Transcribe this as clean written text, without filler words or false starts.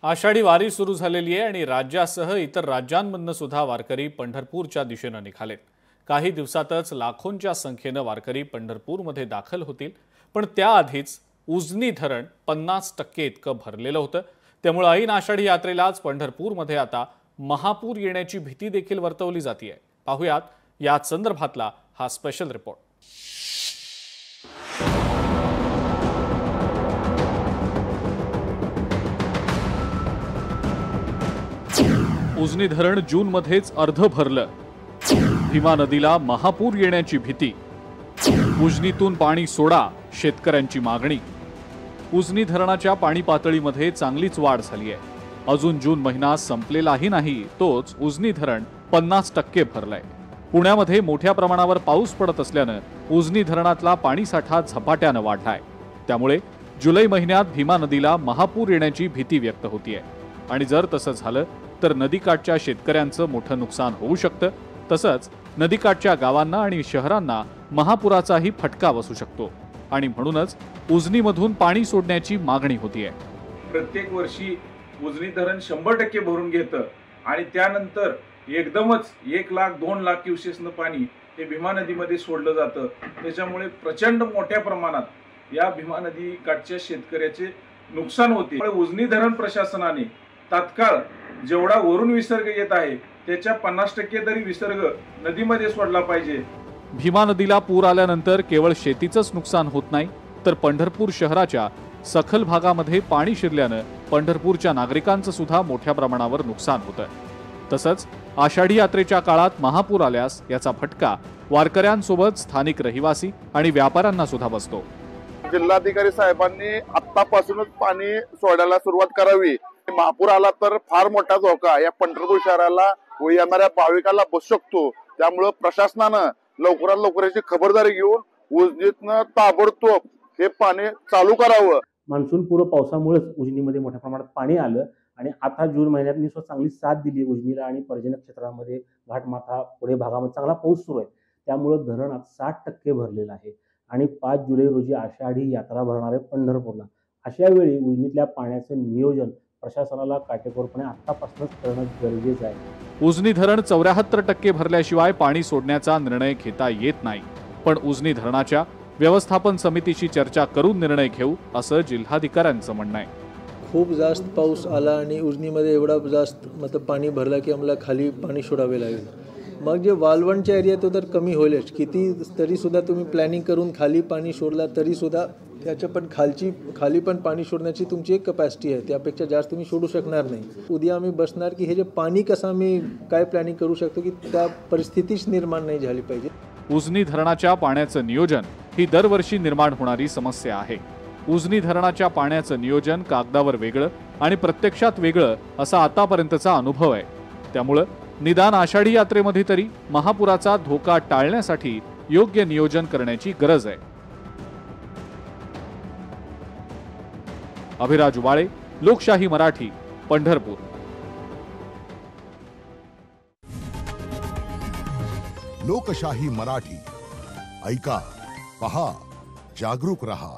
आषाढी वारी सुरू झालेली आहे आणि राज्यासह इतर राज्यांमधून सुद्धा वारकरी पंढरपूरच्या दिशेने निघालेत। काही दिवसातच लाखोंच्या संख्येने वारकरी पंढरपूरमध्ये दाखल होतील, पण त्याआधीच उजनी धरण 50% इतकं भरलेलं होतं। त्यामुळे ऐन आषाढी यात्रेलाच पंढरपूरमध्ये आता महापूर येण्याची भीती देखील वर्तवली जाते आहे। पाहूयात या संदर्भातला हा स्पेशल रिपोर्ट। उजनी धरण जून मध्येच अर्ध भरलं। भीमा नदीला महापूर येण्याची भीती। उजनीतून पाणी सोडा, शेतकऱ्यांची मागणी। उजनी धरणाच्या पाणी पातळीमध्ये चांगलीच वाढ झाली आहे। अजून जून महिना संपलेलाही नाही, तोच उजनी धरण 50% भरलंय। पुण्यामध्ये मोठ्या प्रमाणावर पाऊस पडत असल्याने उजनी धरणातला पाणीसाठा झपाट्याने वाढलाय। त्यामुळे जुलै महिन्यात भीमा नदीला महापूर येण्याची भीती व्यक्त होतीये आणि जर तसं झालं तर नदीकाठच्या शेतकऱ्यांचं मोठं नुकसान होऊ शकतं। तसंच नदीकाठच्या गावांना आणि शहरांना महापुराचाही फटका बसू शकतो आणि म्हणूनच उजनीमधून पाणी सोडण्याची मागणी होतीये। प्रत्येक वर्षी उजनी धरण 100% भरून घेतं आणि त्यानंतर एकदमच 1 लाख 2 लाख क्युसेसनं पाणी हे भीमा नदीमध्ये सोडलं जातं। त्याच्यामुळे प्रचंड मोठ्या प्रमाणात या भीमा नदी काठच्या शेतकऱ्याचे नुकसान होते। उजनी धरण प्रशासनाने तात्काळ जेवढा वरून विसर्ग येत आहे त्याच्या 50% तरी विसर्ग नदीमध्ये सोडला पाहिजे। भीमा नदीला पूर आल्यानंतर केवळ शेतीचंच नुकसान होत नाही, तर पंढरपूर शहराच्या सखल भागामध्ये पाणी शिरल्यानं पंढरपूरच्या नागरिकांचं सुद्धा मोठ्या प्रमाणावर नुकसान होतं। तसंच आषाढी यात्रेच्या काळात महापूर आल्यास याचा फटका वारकऱ्यांसोबत स्थानिक रहिवासी आणि व्यापाऱ्यांना सुद्धा बसतो। जिल्हाधिकारी साहेबांनी आत्तापासूनच पाणी सोडायला सुरुवात करावी। महापूर आला तर फार मोठा धोका या पंढरपूर शहराला व येणाऱ्या भाविकाला बसू शकतो। त्यामुळे प्रशासनानं लवकरात लवकर याची खबरदारी घेऊन उजनीतनं ताबडतोब हे पाणी चालू करावं। मान्सून पूर्व पावसामुळे उजनीमध्ये मोठ्या प्रमाणात पाणी आलं आणि आता जून महिन्यात चांगली साथ दिली उजनीला आणि पर्जन्य क्षेत्रामध्ये घाटमाथा पुढे भागामध्ये चांगला पाऊस सुरू आहे। त्यामुळे धरण आता 60% भरलेलं आहे आणि 5 जुलै रोजी आषाढी यात्रा भरणार आहे पंढरपूरला। अशा वेळी उजनीतल्या पाण्याचं नियोजन प्रशासनाला काटेकोरपणे आतापासूनच करणं गरजेचं आहे। उजनी धरण 74% भरल्याशिवाय पाणी सोडण्याचा निर्णय घेता येत नाही, पण उजनी धरणाच्या व्यवस्थापन समितीशी चर्चा करून निर्णय घेऊ असं जिल्हाधिकाऱ्यांचं म्हणणं आहे। खूप जास्त पाऊस आला आणि उजनीमध्ये एवढा जास्त पाणी भरला की आम्हाला खाली पाणी सोडावे लागेल। मग जे वालवणच्या एरिया तो तर कमी होईलच, किती तरी सुद्धा तुम्ही प्लॅनिंग करून खाली पाणी सोडला तरी सुद्धा त्याच्या पण खाली पण पाणी सोडण्याची तुमची एक कॅपॅसिटी आहे, त्यापेक्षा जास्त तुम्ही सोडू शकणार नाही। उद्या आम्ही बसणार की हे जे पाणी कसं आम्ही काय प्लॅनिंग करू शकतो की त्या परिस्थितीच निर्माण नाही झाली पाहिजे। उजनी धरणाच्या पाण्याचं नियोजन ही दरवर्षी निर्माण होणारी समस्या आहे। उजनी धरणाच्या पाण्याचं नियोजन कागदावर वेगळं आणि प्रत्यक्षात वेगळं असा आतापर्यंतचा अनुभव आहे। त्यामुळे निदान आषाढी यात्रेमध्ये तरी महापुराचा धोका टाळण्यासाठी योग्य नियोजन करण्याची गरज आहे। अभिराज वाळे, लोकशाही मराठी, पंढरपूर। लोकशाही मराठी ऐका, पहा, जागरूक रहा।